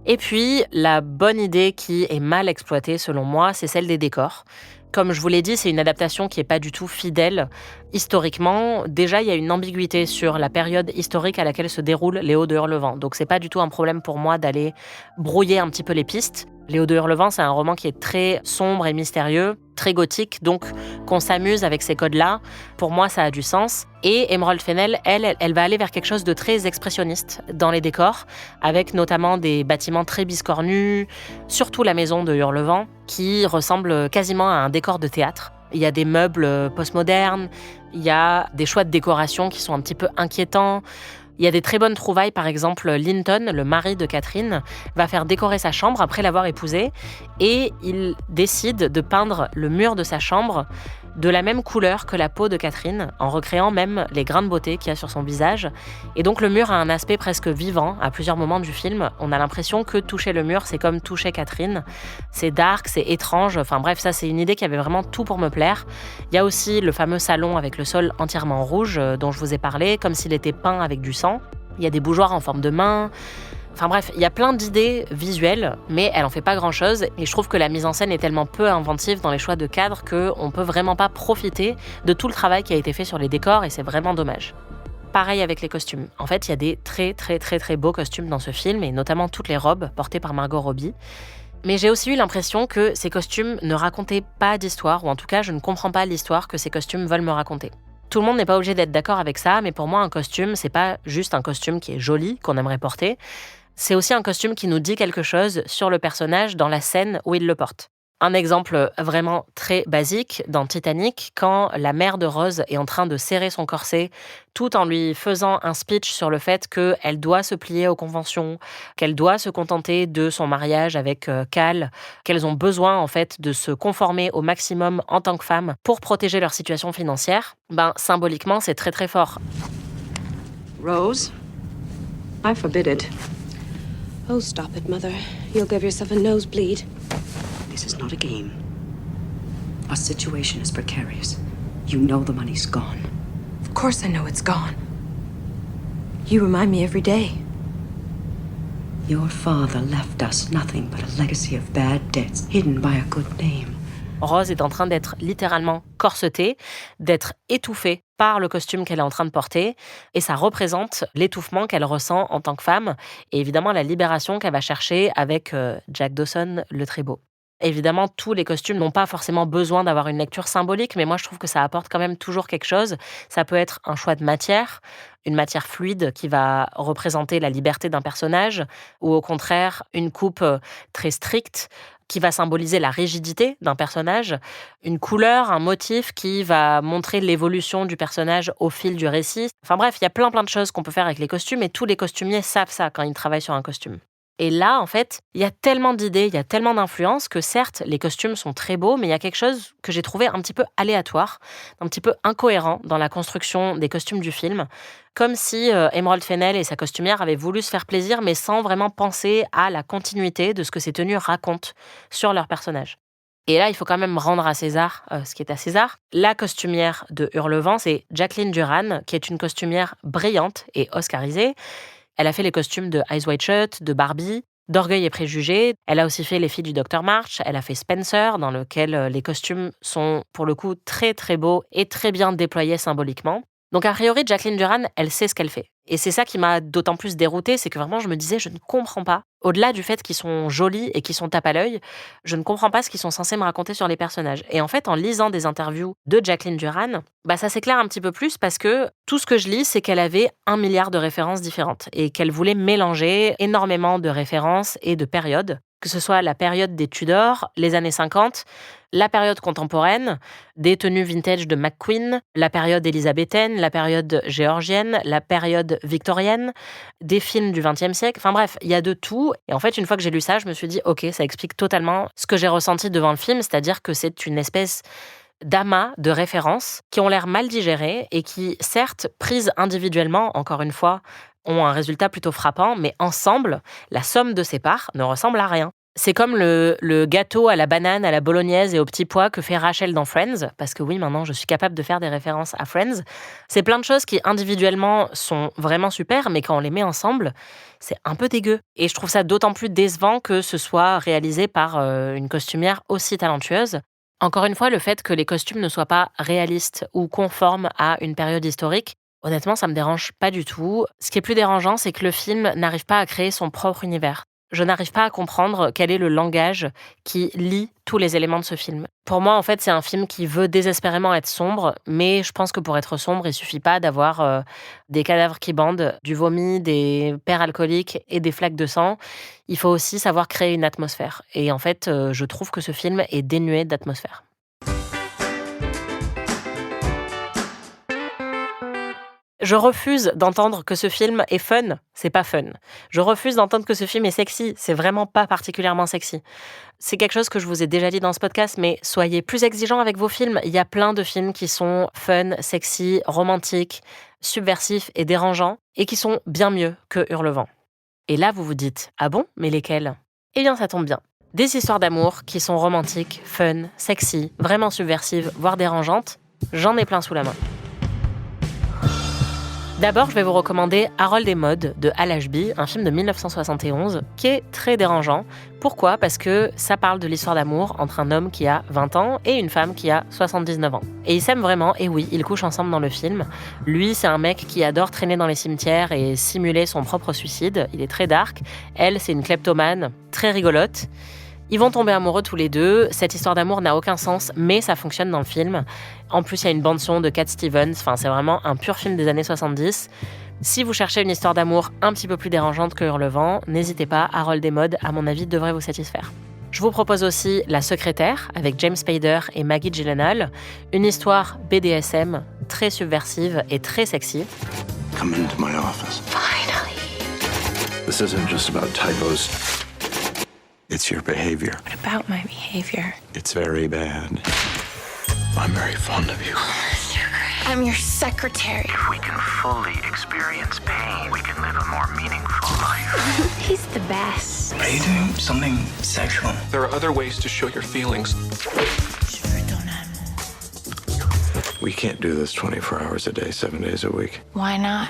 Et puis, la bonne idée qui est mal exploitée, selon moi, c'est celle des décors. Comme je vous l'ai dit, c'est une adaptation qui n'est pas du tout fidèle. Historiquement, déjà, il y a une ambiguïté sur la période historique à laquelle se déroulent Les Hauts de Hurlevent. Donc, c'est pas du tout un problème pour moi d'aller brouiller un petit peu les pistes. Les Hauts de Hurlevent, c'est un roman qui est très sombre et mystérieux, très gothique, donc qu'on s'amuse avec ces codes-là, pour moi, ça a du sens. Et Emerald Fennell, elle va aller vers quelque chose de très expressionniste dans les décors, avec notamment des bâtiments très biscornus, surtout la maison de Hurlevent, qui ressemble quasiment à un décor de théâtre. Il y a des meubles postmodernes, il y a des choix de décoration qui sont un petit peu inquiétants. Il y a des très bonnes trouvailles, par exemple, Linton, le mari de Catherine, va faire décorer sa chambre après l'avoir épousée et il décide de peindre le mur de sa chambre de la même couleur que la peau de Catherine, en recréant même les grains de beauté qu'il y a sur son visage. Et donc le mur a un aspect presque vivant à plusieurs moments du film. On a l'impression que toucher le mur, c'est comme toucher Catherine. C'est dark, c'est étrange. Enfin bref, ça c'est une idée qui avait vraiment tout pour me plaire. Il y a aussi le fameux salon avec le sol entièrement rouge dont je vous ai parlé, comme s'il était peint avec du sang. Il y a des bougeoirs en forme de main. Enfin bref, il y a plein d'idées visuelles, mais elle en fait pas grand-chose. Et je trouve que la mise en scène est tellement peu inventive dans les choix de cadres qu'on peut vraiment pas profiter de tout le travail qui a été fait sur les décors et c'est vraiment dommage. Pareil avec les costumes. En fait, il y a des très très très très beaux costumes dans ce film et notamment toutes les robes portées par Margot Robbie. Mais j'ai aussi eu l'impression que ces costumes ne racontaient pas d'histoire, ou en tout cas, je ne comprends pas l'histoire que ces costumes veulent me raconter. Tout le monde n'est pas obligé d'être d'accord avec ça, mais pour moi, un costume, c'est pas juste un costume qui est joli, qu'on aimerait porter. C'est aussi un costume qui nous dit quelque chose sur le personnage dans la scène où il le porte. Un exemple vraiment très basique, dans Titanic, quand la mère de Rose est en train de serrer son corset tout en lui faisant un speech sur le fait qu'elle doit se plier aux conventions, qu'elle doit se contenter de son mariage avec Cal, qu'elles ont besoin en fait de se conformer au maximum en tant que femmes pour protéger leur situation financière, symboliquement c'est très très fort. Rose, I forbid it. Oh, stop it, Mother. You'll give yourself a nosebleed. This is not a game. Our situation is precarious. You know the money's gone. Of course I know it's gone. You remind me every day. Your father left us nothing but a legacy of bad debts hidden by a good name. Rose est en train d'être littéralement corsetée, d'être étouffée par le costume qu'elle est en train de porter, et ça représente l'étouffement qu'elle ressent en tant que femme, et évidemment la libération qu'elle va chercher avec Jack Dawson, le très beau. Évidemment, tous les costumes n'ont pas forcément besoin d'avoir une lecture symbolique, mais moi je trouve que ça apporte quand même toujours quelque chose. Ça peut être un choix de matière, une matière fluide qui va représenter la liberté d'un personnage, ou au contraire une coupe très stricte qui va symboliser la rigidité d'un personnage, une couleur, un motif qui va montrer l'évolution du personnage au fil du récit. Enfin bref, il y a plein de choses qu'on peut faire avec les costumes et tous les costumiers savent ça quand ils travaillent sur un costume. Et là, en fait, il y a tellement d'idées, il y a tellement d'influences que certes, les costumes sont très beaux, mais il y a quelque chose que j'ai trouvé un petit peu aléatoire, un petit peu incohérent dans la construction des costumes du film. Comme si Emerald Fennell et sa costumière avaient voulu se faire plaisir, mais sans vraiment penser à la continuité de ce que ces tenues racontent sur leur personnage. Et là, il faut quand même rendre à César ce qui est à César. La costumière de Hurlevent, c'est Jacqueline Duran, qui est une costumière brillante et oscarisée. Elle a fait les costumes de Eyes Wide Shut, de Barbie, d'Orgueil et Préjugés. Elle a aussi fait Les Filles du Dr March. Elle a fait Spencer, dans lequel les costumes sont pour le coup très très beaux et très bien déployés symboliquement. Donc a priori, Jacqueline Duran, elle sait ce qu'elle fait. Et c'est ça qui m'a d'autant plus déroutée, c'est que vraiment je me disais, je ne comprends pas. Au-delà du fait qu'ils sont jolis et qu'ils sont tape à l'œil, je ne comprends pas ce qu'ils sont censés me raconter sur les personnages. Et en fait, en lisant des interviews de Jacqueline Duran, ça s'éclaire un petit peu plus parce que tout ce que je lis, c'est qu'elle avait 1 milliard de références différentes et qu'elle voulait mélanger énormément de références et de périodes, que ce soit la période des Tudors, les années 50, la période contemporaine, des tenues vintage de McQueen, la période élisabéthaine, la période géorgienne, la période victorienne, des films du XXe siècle. Enfin bref, il y a de tout. Et en fait, une fois que j'ai lu ça, je me suis dit, ok, ça explique totalement ce que j'ai ressenti devant le film, c'est-à-dire que c'est une espèce d'amas de références qui ont l'air mal digérées et qui, certes, prises individuellement, encore une fois, ont un résultat plutôt frappant, mais ensemble, la somme de ces parts ne ressemble à rien. C'est comme le gâteau à la banane, à la bolognaise et aux petits pois que fait Rachel dans Friends, parce que oui, maintenant, je suis capable de faire des références à Friends. C'est plein de choses qui, individuellement, sont vraiment super, mais quand on les met ensemble, c'est un peu dégueu. Et je trouve ça d'autant plus décevant que ce soit réalisé par une costumière aussi talentueuse. Encore une fois, le fait que les costumes ne soient pas réalistes ou conformes à une période historique, honnêtement, ça me dérange pas du tout. Ce qui est plus dérangeant, c'est que le film n'arrive pas à créer son propre univers. Je n'arrive pas à comprendre quel est le langage qui lie tous les éléments de ce film. Pour moi, en fait, c'est un film qui veut désespérément être sombre, mais je pense que pour être sombre, il suffit pas d'avoir des cadavres qui bandent, du vomi, des pères alcooliques et des flaques de sang. Il faut aussi savoir créer une atmosphère. Et en fait, je trouve que ce film est dénué d'atmosphère. Je refuse d'entendre que ce film est fun, c'est pas fun. Je refuse d'entendre que ce film est sexy, c'est vraiment pas particulièrement sexy. C'est quelque chose que je vous ai déjà dit dans ce podcast, mais soyez plus exigeants avec vos films. Il y a plein de films qui sont fun, sexy, romantiques, subversifs et dérangeants, et qui sont bien mieux que Hurlevent. Et là, vous vous dites, ah bon, mais lesquels ? Eh bien, ça tombe bien. Des histoires d'amour qui sont romantiques, fun, sexy, vraiment subversives, voire dérangeantes, j'en ai plein sous la main. D'abord, je vais vous recommander Harold et Maude de Hal Ashby, un film de 1971 qui est très dérangeant. Pourquoi ? Parce que ça parle de l'histoire d'amour entre un homme qui a 20 ans et une femme qui a 79 ans. Et ils s'aiment vraiment, et oui, ils couchent ensemble dans le film. Lui, c'est un mec qui adore traîner dans les cimetières et simuler son propre suicide. Il est très dark. Elle, c'est une kleptomane très rigolote. Ils vont tomber amoureux tous les deux. Cette histoire d'amour n'a aucun sens, mais ça fonctionne dans le film. En plus, il y a une bande-son de Cat Stevens. Enfin, c'est vraiment un pur film des années 70. Si vous cherchez une histoire d'amour un petit peu plus dérangeante que Hurlevent, n'hésitez pas, Harold et Maude, à mon avis, devrait vous satisfaire. Je vous propose aussi La Secrétaire, avec James Spader et Maggie Gyllenhaal. Une histoire BDSM, très subversive et très sexy. Come into my office. Finally. This isn't just about typos. It's your behavior. What about my behavior? It's very bad. I'm very fond of you. I'm your secretary. If we can fully experience pain, we can live a more meaningful life. He's the best. Are you doing something sexual? There are other ways to show your feelings. We can't do this 24 hours a day, 7 days a week. Why not?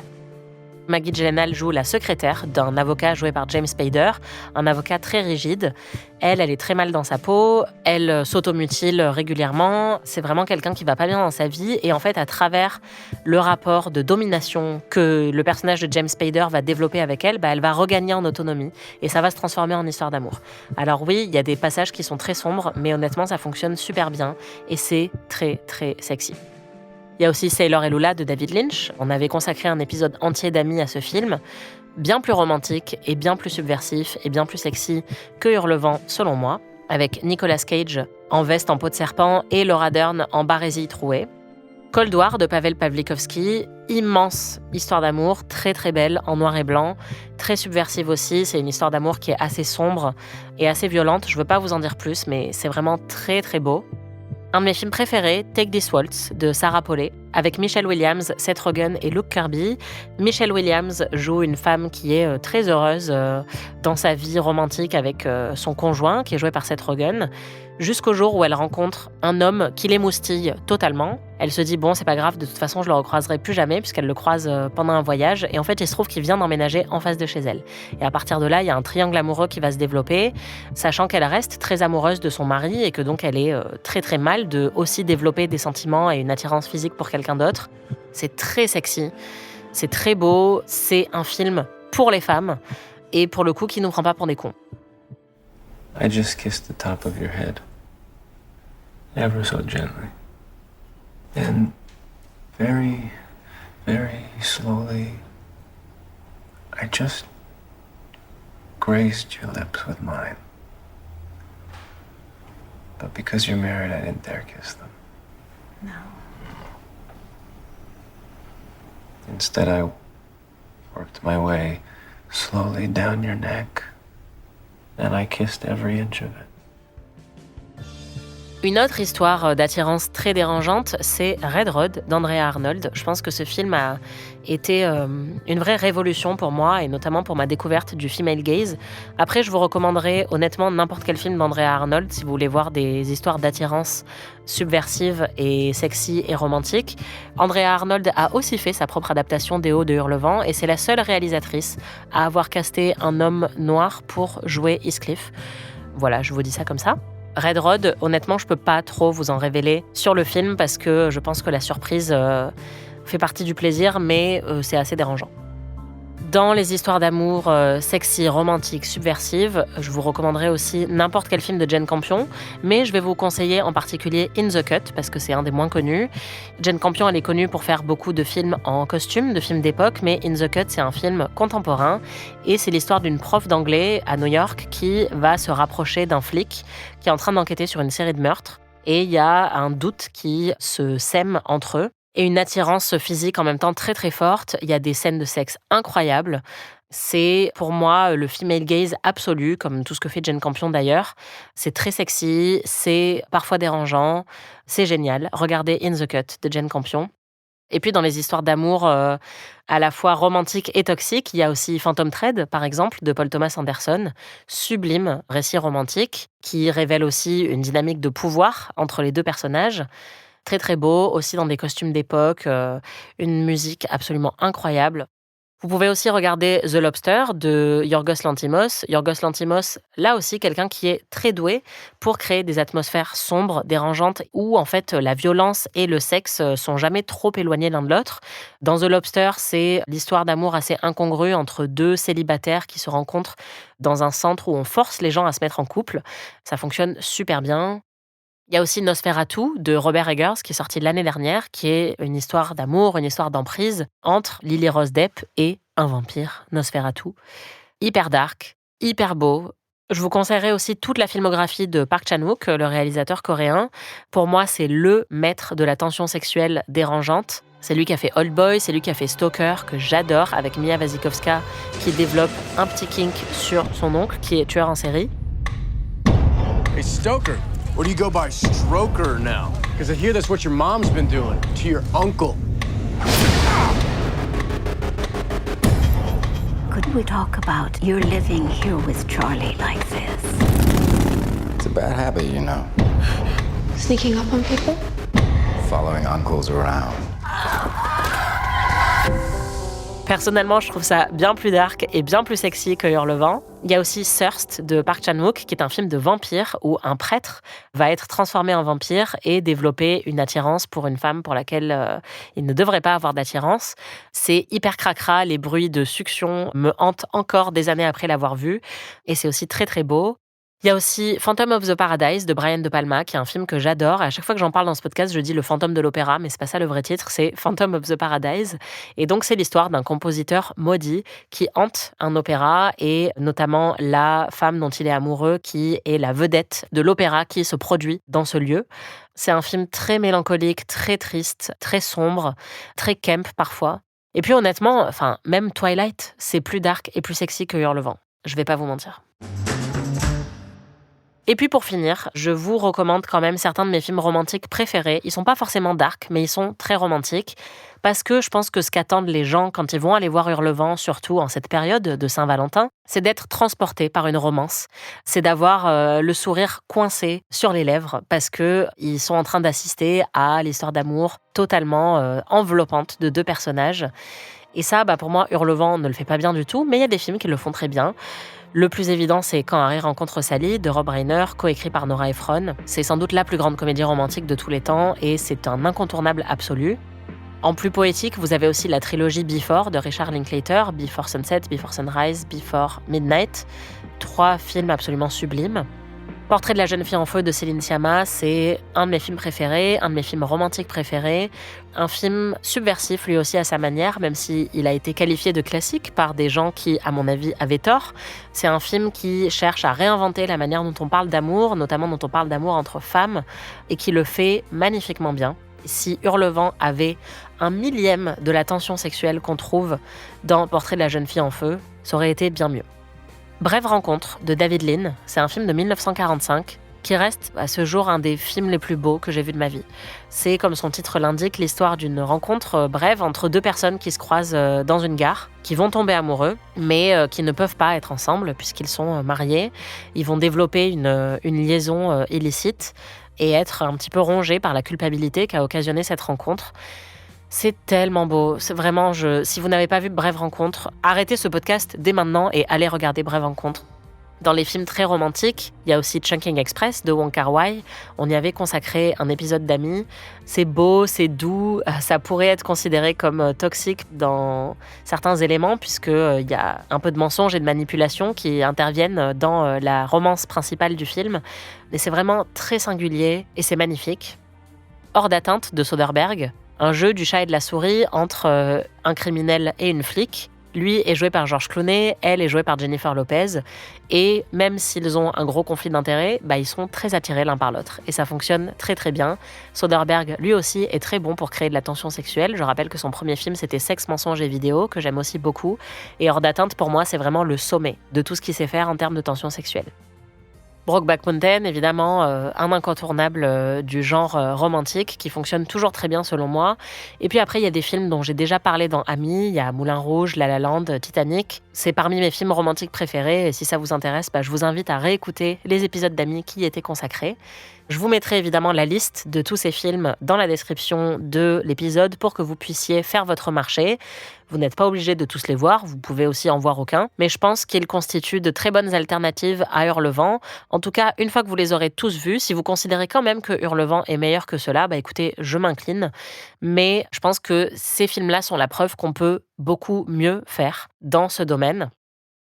Maggie Gyllenhaal joue la secrétaire d'un avocat joué par James Spader, un avocat très rigide. Elle est très mal dans sa peau, elle s'automutile régulièrement, c'est vraiment quelqu'un qui va pas bien dans sa vie et en fait à travers le rapport de domination que le personnage de James Spader va développer avec elle, elle va regagner en autonomie et ça va se transformer en histoire d'amour. Alors oui, il y a des passages qui sont très sombres, mais honnêtement ça fonctionne super bien et c'est très très sexy. Il y a aussi Sailor et Lula de David Lynch. On avait consacré un épisode entier d'Amis à ce film, bien plus romantique et bien plus subversif et bien plus sexy que Hurlevent, selon moi, avec Nicolas Cage en veste en peau de serpent et Laura Dern en barésie trouée. Cold War de Pavel Pawlikowski, immense histoire d'amour, très très belle, en noir et blanc, très subversive aussi. C'est une histoire d'amour qui est assez sombre et assez violente. Je ne veux pas vous en dire plus, mais c'est vraiment très très beau. Un de mes films préférés, Take This Waltz, de Sarah Polley, avec Michelle Williams, Seth Rogen et Luke Kirby. Michelle Williams joue une femme qui est très heureuse dans sa vie romantique avec son conjoint, qui est joué par Seth Rogen, jusqu'au jour où elle rencontre un homme qui l'émoustille totalement. Elle se dit, bon, c'est pas grave, de toute façon, je le recroiserai plus jamais, puisqu'elle le croise pendant un voyage. Et en fait, il se trouve qu'il vient d'emménager en face de chez elle. Et à partir de là, il y a un triangle amoureux qui va se développer, sachant qu'elle reste très amoureuse de son mari et que donc elle est très très mal de aussi développer des sentiments et une attirance physique pour quelqu'un d'autre. C'est très sexy, c'est très beau, c'est un film pour les femmes et pour le coup qui nous prend pas pour des cons. I just kissed the top of your head, ever so gently. And very, very slowly, I just grazed your lips with mine. But because you're married, I didn't dare kiss them. No. Instead, I worked my way slowly down your neck, and I kissed every inch of it. Une autre histoire d'attirance très dérangeante, c'est Red Road d'Andrea Arnold. Je pense que ce film a été une vraie révolution pour moi, et notamment pour ma découverte du female gaze. Après, je vous recommanderais honnêtement n'importe quel film d'Andrea Arnold si vous voulez voir des histoires d'attirance subversives et sexy et romantiques. Andrea Arnold a aussi fait sa propre adaptation des Hauts de Hurlevent, et c'est la seule réalisatrice à avoir casté un homme noir pour jouer Heathcliff. Voilà, je vous dis ça comme ça. Red Road, honnêtement, je peux pas trop vous en révéler sur le film parce que je pense que la surprise fait partie du plaisir, mais c'est assez dérangeant. Dans les histoires d'amour sexy, romantiques, subversives, je vous recommanderais aussi n'importe quel film de Jane Campion, mais je vais vous conseiller en particulier In the Cut, parce que c'est un des moins connus. Jane Campion, elle est connue pour faire beaucoup de films en costume, de films d'époque, mais In the Cut, c'est un film contemporain, et c'est l'histoire d'une prof d'anglais à New York qui va se rapprocher d'un flic qui est en train d'enquêter sur une série de meurtres, et il y a un doute qui se sème entre eux, et une attirance physique en même temps très très forte. Il y a des scènes de sexe incroyables. C'est pour moi le female gaze absolu, comme tout ce que fait Jane Campion d'ailleurs. C'est très sexy, c'est parfois dérangeant, c'est génial. Regardez In the Cut de Jane Campion. Et puis dans les histoires d'amour à la fois romantiques et toxiques, il y a aussi Phantom Thread, par exemple, de Paul Thomas Anderson. Sublime récit romantique qui révèle aussi une dynamique de pouvoir entre les deux personnages. Très très beau, aussi dans des costumes d'époque, une musique absolument incroyable. Vous pouvez aussi regarder The Lobster de Yorgos Lanthimos. Yorgos Lanthimos, là aussi, quelqu'un qui est très doué pour créer des atmosphères sombres, dérangeantes, où en fait la violence et le sexe sont jamais trop éloignés l'un de l'autre. Dans The Lobster, c'est l'histoire d'amour assez incongrue entre deux célibataires qui se rencontrent dans un centre où on force les gens à se mettre en couple. Ça fonctionne super bien. Il y a aussi Nosferatu de Robert Eggers qui est sorti l'année dernière, qui est une histoire d'amour, une histoire d'emprise entre Lily Rose Depp et un vampire, Nosferatu. Hyper dark, hyper beau. Je vous conseillerais aussi toute la filmographie de Park Chan-wook, le réalisateur coréen. Pour moi, c'est le maître de la tension sexuelle dérangeante. C'est lui qui a fait Old Boy, c'est lui qui a fait Stalker, que j'adore, avec Mia Wasikowska, qui développe un petit kink sur son oncle, qui est tueur en série. Hey, Stoker! Or do you go by Stroker now? Because I hear that's what your mom's been doing to your uncle. Could we talk about your living here with Charlie like this? It's a bad habit, you know. Sneaking up on people? Following uncles around. Personnellement, je trouve ça bien plus dark et bien plus sexy que Hurlevent. Il y a aussi Thirst de Park Chan-wook, qui est un film de vampire où un prêtre va être transformé en vampire et développer une attirance pour une femme pour laquelle il ne devrait pas avoir d'attirance. C'est hyper cracra, les bruits de succion me hantent encore des années après l'avoir vu. Et c'est aussi très très beau. Il y a aussi Phantom of the Paradise de Brian De Palma, qui est un film que j'adore. Et à chaque fois que j'en parle dans ce podcast, je dis le fantôme de l'opéra, mais c'est pas ça le vrai titre, c'est Phantom of the Paradise. Et donc, c'est l'histoire d'un compositeur maudit qui hante un opéra et notamment la femme dont il est amoureux, qui est la vedette de l'opéra qui se produit dans ce lieu. C'est un film très mélancolique, très triste, très sombre, très camp parfois. Et puis honnêtement, même Twilight, c'est plus dark et plus sexy que Hurlevent. Je vais pas vous mentir. Et puis pour finir, je vous recommande quand même certains de mes films romantiques préférés. Ils sont pas forcément dark, mais ils sont très romantiques. Parce que je pense que ce qu'attendent les gens quand ils vont aller voir Hurlevent, surtout en cette période de Saint-Valentin, c'est d'être transportés par une romance. C'est d'avoir le sourire coincé sur les lèvres parce qu'ils sont en train d'assister à l'histoire d'amour totalement enveloppante de deux personnages. Et ça, pour moi, Hurlevent ne le fait pas bien du tout, mais il y a des films qui le font très bien. Le plus évident, c'est Quand Harry rencontre Sally de Rob Reiner, coécrit par Nora Ephron. C'est sans doute la plus grande comédie romantique de tous les temps et c'est un incontournable absolu. En plus poétique, vous avez aussi la trilogie Before de Richard Linklater, Before Sunset, Before Sunrise, Before Midnight. 3 films absolument sublimes. Portrait de la jeune fille en feu de Céline Sciamma, c'est un de mes films préférés, un de mes films romantiques préférés. Un film subversif lui aussi à sa manière, même s'il a été qualifié de classique par des gens qui, à mon avis, avaient tort. C'est un film qui cherche à réinventer la manière dont on parle d'amour, notamment dont on parle d'amour entre femmes, et qui le fait magnifiquement bien. Si Hurlevent avait 1/1000 de la tension sexuelle qu'on trouve dans Portrait de la jeune fille en feu, ça aurait été bien mieux. Brève rencontre de David Lean, c'est un film de 1945 qui reste à ce jour un des films les plus beaux que j'ai vus de ma vie. C'est, comme son titre l'indique, l'histoire d'une rencontre brève entre 2 personnes qui se croisent dans une gare, qui vont tomber amoureux, mais qui ne peuvent pas être ensemble puisqu'ils sont mariés. Ils vont développer une liaison illicite et être un petit peu rongés par la culpabilité qu'a occasionné cette rencontre. C'est tellement beau. C'est vraiment, si vous n'avez pas vu Brève rencontre, arrêtez ce podcast dès maintenant et allez regarder Brève rencontre. Dans les films très romantiques, il y a aussi Chungking Express de Wong Kar-wai. On y avait consacré un épisode d'Amis. C'est beau, c'est doux. Ça pourrait être considéré comme toxique dans certains éléments puisqu'il y a un peu de mensonge et de manipulation qui interviennent dans la romance principale du film. Mais c'est vraiment très singulier et c'est magnifique. Hors d'atteinte de Soderbergh. Un jeu du chat et de la souris entre un criminel et une flic. Lui est joué par George Clooney, elle est jouée par Jennifer Lopez. Et même s'ils ont un gros conflit d'intérêts, ils sont très attirés l'un par l'autre. Et ça fonctionne très très bien. Soderbergh, lui aussi, est très bon pour créer de la tension sexuelle. Je rappelle que son premier film, c'était Sexe, mensonge et vidéo, que j'aime aussi beaucoup. Et Hors d'atteinte, pour moi, c'est vraiment le sommet de tout ce qu'il sait faire en termes de tension sexuelle. Brokeback Mountain, évidemment, un incontournable du genre romantique qui fonctionne toujours très bien selon moi. Et puis après, il y a des films dont j'ai déjà parlé dans Amis, il y a Moulin Rouge, La La Land, Titanic. C'est parmi mes films romantiques préférés et si ça vous intéresse, je vous invite à réécouter les épisodes d'Amis qui y étaient consacrés. Je vous mettrai évidemment la liste de tous ces films dans la description de l'épisode pour que vous puissiez faire votre marché. Vous n'êtes pas obligé de tous les voir, vous pouvez aussi en voir aucun, mais je pense qu'ils constituent de très bonnes alternatives à Hurlevent. En tout cas, une fois que vous les aurez tous vus, si vous considérez quand même que Hurlevent est meilleur que cela, écoutez, je m'incline. Mais je pense que ces films-là sont la preuve qu'on peut beaucoup mieux faire dans ce domaine.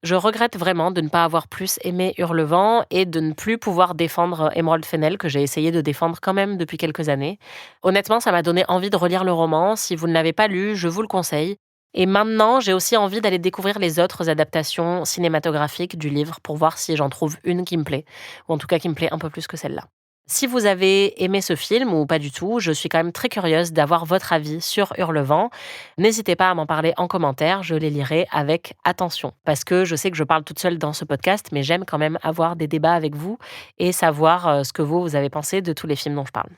Je regrette vraiment de ne pas avoir plus aimé Hurlevent et de ne plus pouvoir défendre Emerald Fennell, que j'ai essayé de défendre quand même depuis quelques années. Honnêtement, ça m'a donné envie de relire le roman. Si vous ne l'avez pas lu, je vous le conseille. Et maintenant, j'ai aussi envie d'aller découvrir les autres adaptations cinématographiques du livre pour voir si j'en trouve une qui me plaît, ou en tout cas qui me plaît un peu plus que celle-là. Si vous avez aimé ce film ou pas du tout, je suis quand même très curieuse d'avoir votre avis sur Hurlevent. N'hésitez pas à m'en parler en commentaire, je les lirai avec attention. Parce que je sais que je parle toute seule dans ce podcast, mais j'aime quand même avoir des débats avec vous et savoir ce que vous avez pensé de tous les films dont je parle.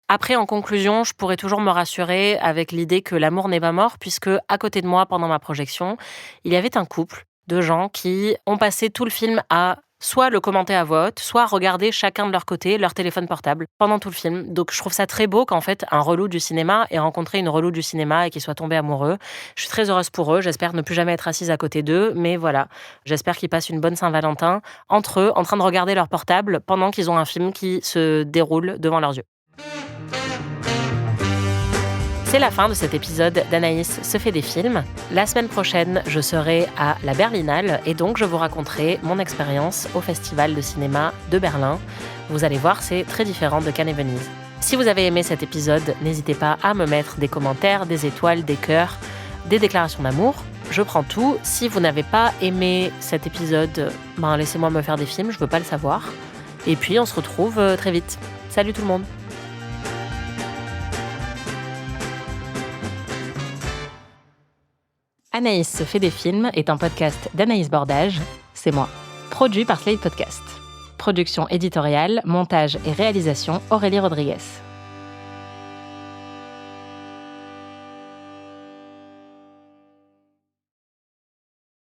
Après, en conclusion, je pourrais toujours me rassurer avec l'idée que l'amour n'est pas mort, puisque à côté de moi, pendant ma projection, il y avait un couple de gens qui ont passé tout le film à soit le commenter à voix haute, soit regarder chacun de leur côté leur téléphone portable pendant tout le film. Donc je trouve ça très beau qu'en fait un relou du cinéma ait rencontré une relou du cinéma et qu'ils soient tombés amoureux. Je suis très heureuse pour eux, j'espère ne plus jamais être assise à côté d'eux, mais voilà, j'espère qu'ils passent une bonne Saint-Valentin entre eux, en train de regarder leur portable pendant qu'ils ont un film qui se déroule devant leurs yeux. C'est la fin de cet épisode d'Anaïs se fait des films. La semaine prochaine, je serai à la Berlinale et donc je vous raconterai mon expérience au Festival de cinéma de Berlin. Vous allez voir, c'est très différent de Cannes et Venise. Si vous avez aimé cet épisode, n'hésitez pas à me mettre des commentaires, des étoiles, des cœurs, des déclarations d'amour. Je prends tout. Si vous n'avez pas aimé cet épisode, laissez-moi me faire des films, je veux pas le savoir. Et puis on se retrouve très vite. Salut tout le monde. Anaïs se fait des films est un podcast d'Anaïs Bordage, c'est moi, produit par Slate Podcast. Production éditoriale, montage et réalisation Aurélie Rodriguez.